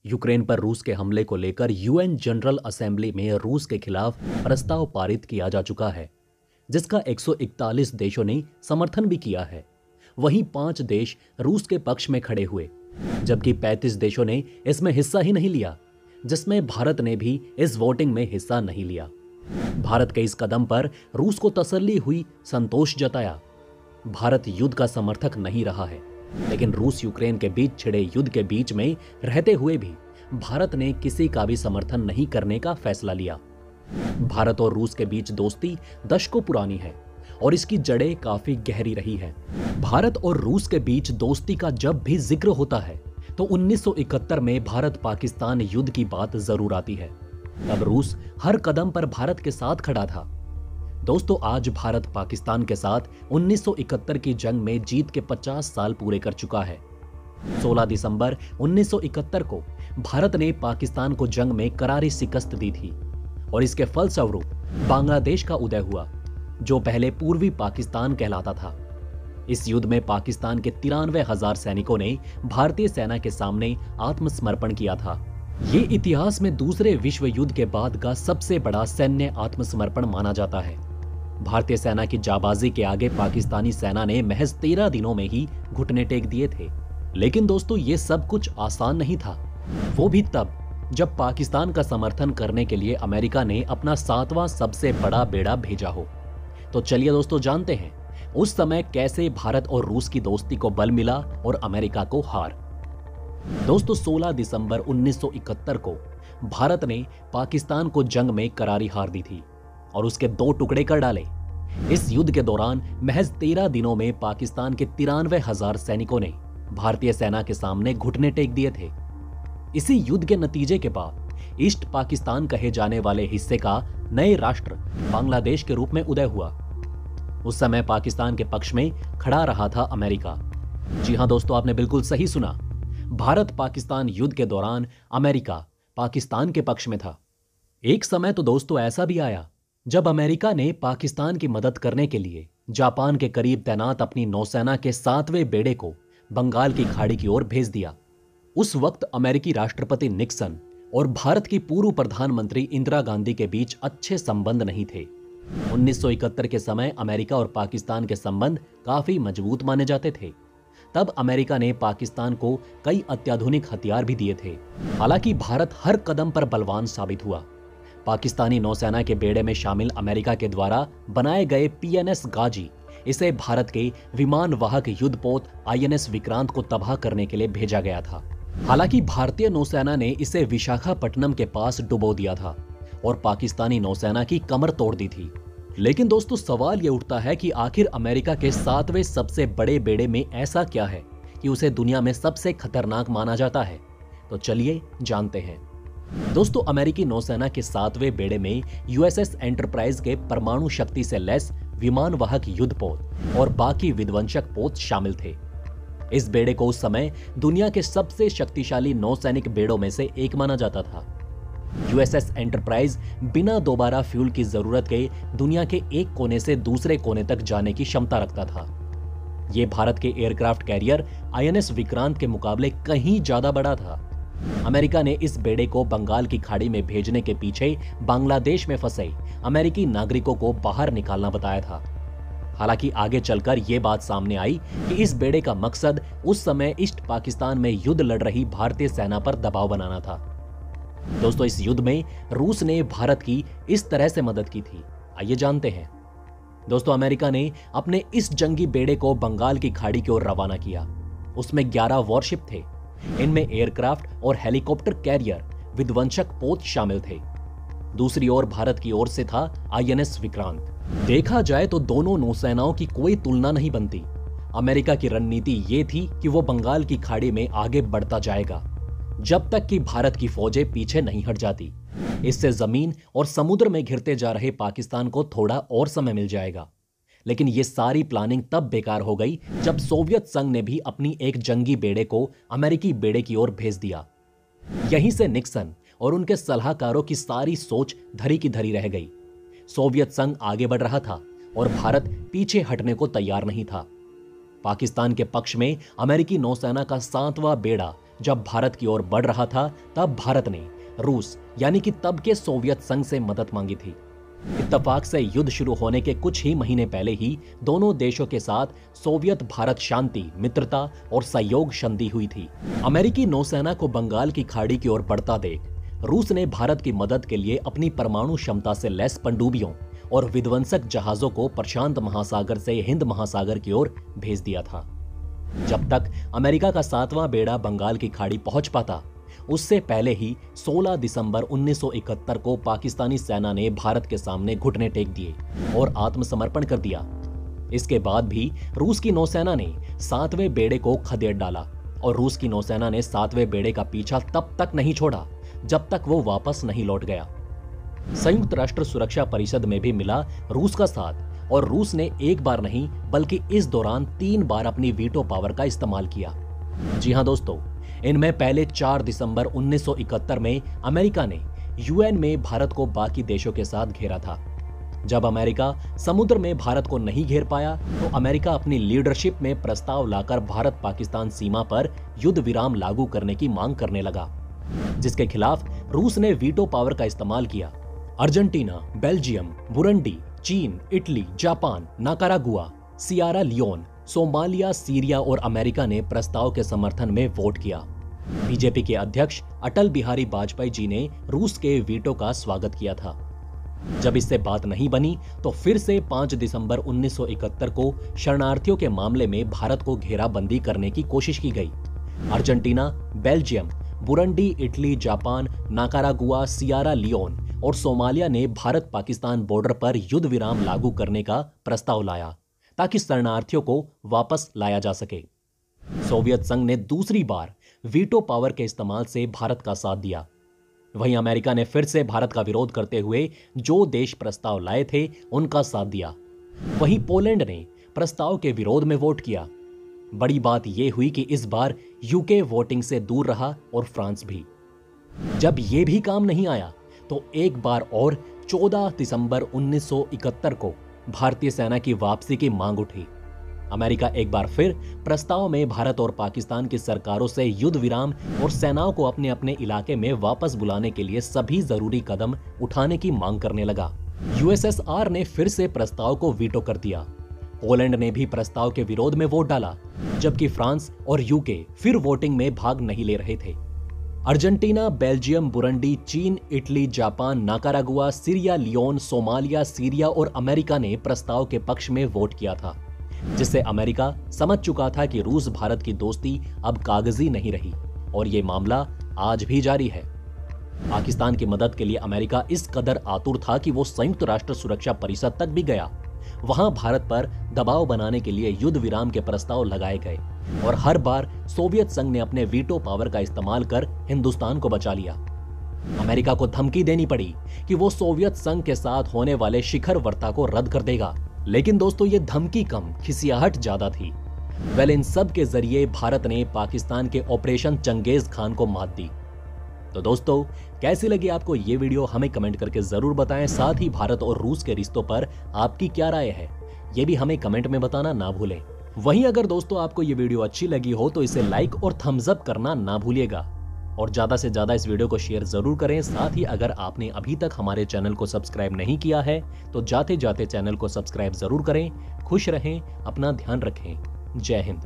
Ukraine पर रूस के हमले को लेकर यूएन जनरल असेंबली में रूस के खिलाफ प्रस्ताव पारित किया जा चुका है, जिसका 141 देशों ने समर्थन भी किया है। वहीं 5 देश रूस के पक्ष में खड़े हुए, जबकि 35 देशों ने इसमें हिस्सा ही नहीं लिया, जिसमें भारत ने भी इस वोटिंग में हिस्सा नहीं लिया। भारत के इस कदम पर रूस को तसल्ली हुई, संतोष जताया। भारत युद्ध का समर्थक नहीं रहा है, लेकिन रूस यूक्रेन के बीच छिड़े युद्ध के बीच में रहते हुए भी भारत ने किसी का भी समर्थन नहीं करने का फैसला लिया। भारत और रूस के बीच दोस्ती दशकों पुरानी है और इसकी जड़ें काफी गहरी रही है। भारत और रूस के बीच दोस्ती का जब भी जिक्र होता है तो 1971 में भारत पाकिस्तान युद्ध की बात जरूर आती है। तब रूस हर कदम पर भारत के साथ खड़ा था। दोस्तों, आज भारत पाकिस्तान के साथ 1971 की जंग में जीत के 50 साल पूरे कर चुका है। 16 दिसंबर 1971 को भारत ने पाकिस्तान को जंग में करारी शिकस्त दी थी और इसके फलस्वरूप बांग्लादेश का उदय हुआ, जो पहले पूर्वी पाकिस्तान कहलाता था। इस युद्ध में पाकिस्तान के 93,000 सैनिकों ने भारतीय सेना के सामने आत्मसमर्पण किया था। ये इतिहास में दूसरे विश्व युद्ध के बाद का सबसे बड़ा सैन्य आत्मसमर्पण माना जाता है। भारतीय सेना की जाबाजी के आगे पाकिस्तानी सेना ने महज 13 दिनों में ही घुटने टेक दिए थे। लेकिन दोस्तों, ये सब कुछ आसान नहीं था, वो भी तब जब पाकिस्तान का समर्थन करने के लिए अमेरिका ने अपना 7वां सबसे बड़ा बेड़ा भेजा हो। तो चलिए दोस्तों, जानते हैं उस समय कैसे भारत और रूस की दोस्ती को बल मिला और अमेरिका को हार। दोस्तों, 16 दिसंबर 1971 को भारत ने पाकिस्तान को जंग में करारी हार दी थी और उसके 2 टुकड़े कर डाले। इस युद्ध के दौरान महज 13 दिनों में पाकिस्तान के 93,000 सैनिकों ने भारतीय सेना के सामने घुटने टेक दिए थे। इसी युद्ध के नतीजे के बाद ईस्ट पाकिस्तान कहे जाने वाले हिस्से का नए राष्ट्र बांग्लादेश के रूप में उदय हुआ। उस समय पाकिस्तान के पक्ष में खड़ा रहा था अमेरिका। जी हां दोस्तों, आपने बिल्कुल सही सुना। भारत पाकिस्तान युद्ध के दौरान अमेरिका पाकिस्तान के पक्ष में था। एक समय तो दोस्तों ऐसा भी आया जब अमेरिका ने पाकिस्तान की मदद करने के लिए जापान के करीब तैनात अपनी नौसेना के 7वें बेड़े को बंगाल की खाड़ी की ओर भेज दिया। उस वक्त अमेरिकी राष्ट्रपति निक्सन और भारत की पूर्व प्रधानमंत्री इंदिरा गांधी के बीच अच्छे संबंध नहीं थे। 1971 के समय अमेरिका और पाकिस्तान के संबंध काफी मजबूत माने जाते थे। तब अमेरिका ने पाकिस्तान को कई अत्याधुनिक हथियार भी दिए थे। हालांकि भारत हर कदम पर बलवान साबित हुआ। पाकिस्तानी नौसेना के बेड़े में शामिल अमेरिका के द्वारा बनाए गए PNS गाजी इसे भारत के विमान वाहक युद्धपोत INS विक्रांत को तबाह करने के लिए भेजा गया था। हालांकि भारतीय नौसेना ने इसे विशाखापट्टनम के पास डुबो दिया था और पाकिस्तानी नौसेना की कमर तोड़ दी थी। लेकिन दोस्तों, सवाल यह उठता है कि आखिर अमेरिका के 7वें सबसे बड़े बेड़े में ऐसा क्या है कि उसे दुनिया में सबसे खतरनाक माना जाता है। तो चलिए जानते हैं। दोस्तों, अमेरिकी नौसेना के 7वें बेड़े में USS एंटरप्राइज के परमाणु शक्ति से लैस विमान वाहक युद्धपोत और बाकी विध्वंसक पोत शामिल थे। इस बेड़े को उस समय दुनिया के सबसे शक्तिशाली नौसैनिक बेड़ों में से एक माना जाता था। USS एंटरप्राइज बिना दोबारा फ्यूल की जरूरत के दुनिया के एक कोने से दूसरे कोने तक जाने की क्षमता रखता था। यह भारत के एयरक्राफ्ट कैरियर INS विक्रांत के मुकाबले कहीं ज्यादा बड़ा था। अमेरिका ने इस बेड़े को बंगाल की खाड़ी में भेजने के पीछे बांग्लादेश में फंसे अमेरिकी नागरिकों को बाहर निकालना बताया था। हालांकि आगे चलकर यह बात सामने आई कि इस बेड़े का मकसद उस समय ईस्ट पाकिस्तान में युद्ध लड़ रही भारतीय सेना पर दबाव बनाना था। दोस्तों, इस युद्ध में रूस ने भारत की इस तरह से मदद की थी। आइए जानते हैं। दोस्तों, अमेरिका ने अपने इस जंगी बेड़े को बंगाल की खाड़ी की ओर रवाना किया। उसमें 11 वॉरशिप थे। इनमें एयरक्राफ्ट और हेलीकॉप्टर कैरियर विध्वंसक पोत शामिल थे। दूसरी ओर भारत की ओर से था INS विक्रांत। देखा जाए तो दोनों नौसेनाओं की कोई तुलना नहीं बनती। अमेरिका की रणनीति ये थी कि वो बंगाल की खाड़ी में आगे बढ़ता जाएगा जब तक कि भारत की फौजें पीछे नहीं हट जाती। इससे जमीन और समुद्र में घिरते जा रहे पाकिस्तान को थोड़ा और समय मिल जाएगा। लेकिन ये सारी प्लानिंग तब बेकार हो गई जब सोवियत संघ ने भी अपनी एक जंगी बेड़े को अमेरिकी बेड़े की ओर भेज दिया। यहीं से निक्सन और उनके सलाहकारों की सारी सोच धरी की धरी रह गई। सोवियत संघ आगे बढ़ रहा था और भारत पीछे हटने को तैयार नहीं था। पाकिस्तान के पक्ष में अमेरिकी नौसेना का 7वां बेड़ा जब भारत की ओर बढ़ रहा था तब भारत ने रूस यानी कि तब के सोवियत संघ से मदद मांगी थी। इत्तेफाक से युद्ध शुरू होने के कुछ ही महीने पहले ही दोनों देशों के साथ सोवियत भारत शांति, मित्रता और सहयोग संधि हुई थी। अमेरिकी नौसेना को बंगाल की खाड़ी की ओर बढ़ता देख रूस ने भारत की मदद के लिए अपनी परमाणु क्षमता से लैस पनडुब्बियों और विध्वंसक जहाजों को प्रशांत महासागर से हिंद महासागर की ओर भेज दिया था। जब तक अमेरिका का 7वां बेड़ा बंगाल की खाड़ी पहुंच पाता, उससे पहले ही 16 दिसंबर 1971 को पाकिस्तानी सेना ने भारत के सामने घुटने टेक दिए और आत्मसमर्पण कर दिया। इसके बाद भी रूस की नौसेना ने 7वें बेड़े को खदेड़ डाला और रूस की नौसेना ने 7वें बेड़े का पीछा तब तक नहीं छोड़ा जब तक वो वापस नहीं लौट गया। संयुक्त राष्ट्र सुरक्षा परिषद में भी मिला रूस का साथ और रूस ने एक बार नहीं बल्कि इस दौरान 3 बार अपनी वीटो पावर का इस्तेमाल किया। जी हां दोस्तों, इनमें पहले 4 दिसंबर 1971 में अमेरिका ने यूएन में भारत को बाकी देशों के साथ घेरा था। जब अमेरिका समुद्र में भारत को नहीं घेर पाया तो अमेरिका अपनी लीडरशिप में प्रस्ताव लाकर भारत पाकिस्तान सीमा पर युद्ध विराम लागू करने की मांग करने लगा, जिसके खिलाफ रूस ने वीटो पावर का इस्तेमाल किया। अर्जेंटीना, बेल्जियम, बुरुंडी, चीन, Italy, Japan, Nicaragua, Sierra Leone, Somalia, Syria और अमेरिका ने प्रस्ताव के समर्थन में वोट किया। बीजेपी के अध्यक्ष अटल बिहारी वाजपेयी जी ने रूस के वीटो का स्वागत किया था। जब इससे बात नहीं बनी तो फिर से 5 दिसंबर 1971 को शरणार्थियों के मामले में भारत को घेराबंदी करने की कोशिश की गई। Argentina, Belgium, Burundi, Italy, Japan, Nicaragua, Sierra Leone और सोमालिया ने भारत पाकिस्तान बॉर्डर पर युद्ध विराम लागू करने का प्रस्ताव लाया ताकि शरणार्थियों को वापस लाया जा सके। सोवियत संघ ने दूसरी बार वीटो पावर के इस्तेमाल से भारत का साथ दिया। वहीं अमेरिका ने फिर से भारत का विरोध करते हुए जो देश प्रस्ताव लाए थे उनका साथ दिया। वहीं पोलैंड ने प्रस्ताव के विरोध में वोट किया। बड़ी बात यह हुई कि इस बार यूके वोटिंग से दूर रहा और फ्रांस भी। जब यह भी काम नहीं आया तो एक बार और 14 दिसंबर 1971 को भारतीय सेना की वापसी की मांग उठी। अमेरिका एक बार फिर प्रस्ताव में भारत और पाकिस्तान की सरकारों से युद्ध विराम और सेनाओं को अपने अपने इलाके में वापस बुलाने के लिए सभी जरूरी कदम उठाने की मांग करने लगा। यूएसएसआर ने फिर से प्रस्ताव को वीटो कर दिया। पोलैंड ने भी प्रस्ताव के विरोध में वोट डाला, जबकि फ्रांस और यूके फिर वोटिंग में भाग नहीं ले रहे थे। अर्जेंटीना, बेल्जियम, बुरुंडी, चीन, इटली, जापान, नाकारागुआ, सिरिया लियोन, सोमालिया, सीरिया और अमेरिका ने प्रस्ताव के पक्ष में वोट किया था, जिससे अमेरिका समझ चुका था कि रूस भारत की दोस्ती अब कागजी नहीं रही और ये मामला आज भी जारी है। पाकिस्तान की मदद के लिए अमेरिका इस कदर आतुर था कि वो संयुक्त राष्ट्र सुरक्षा परिषद तक भी गया। वहां भारत पर दबाव बनाने के लिए युद्ध विराम के प्रस्ताव लगाए गए और हर बार सोवियत संघ ने अपने वीटो पावर का इस्तेमाल कर हिंदुस्तान को बचा लिया। अमेरिका को धमकी देनी पड़ी कि वो सोवियत संघ के साथ होने वाले शिखर वार्ता को रद्द कर देगा, लेकिन दोस्तों ये धमकी कम, खिसियाहट ज्यादा थी। इन सब के जरिए भारत ने पाकिस्तान के ऑपरेशन चंगेज खान को मात दी। तो दोस्तों, कैसी लगी आपको ये वीडियो हमें कमेंट करके जरूर बताएं। साथ ही भारत और रूस के रिश्तों पर आपकी क्या राय है ये भी हमें कमेंट में बताना ना भूलें। वहीं अगर दोस्तों आपको ये वीडियो अच्छी लगी हो तो इसे लाइक और थम्स अप करना ना भूलिएगा और ज्यादा से ज्यादा इस वीडियो को शेयर जरूर करें। साथ ही अगर आपने अभी तक हमारे चैनल को सब्सक्राइब नहीं किया है तो जाते जाते चैनल को सब्सक्राइब जरूर करें। खुश रहें, अपना ध्यान रखें। जय हिंद।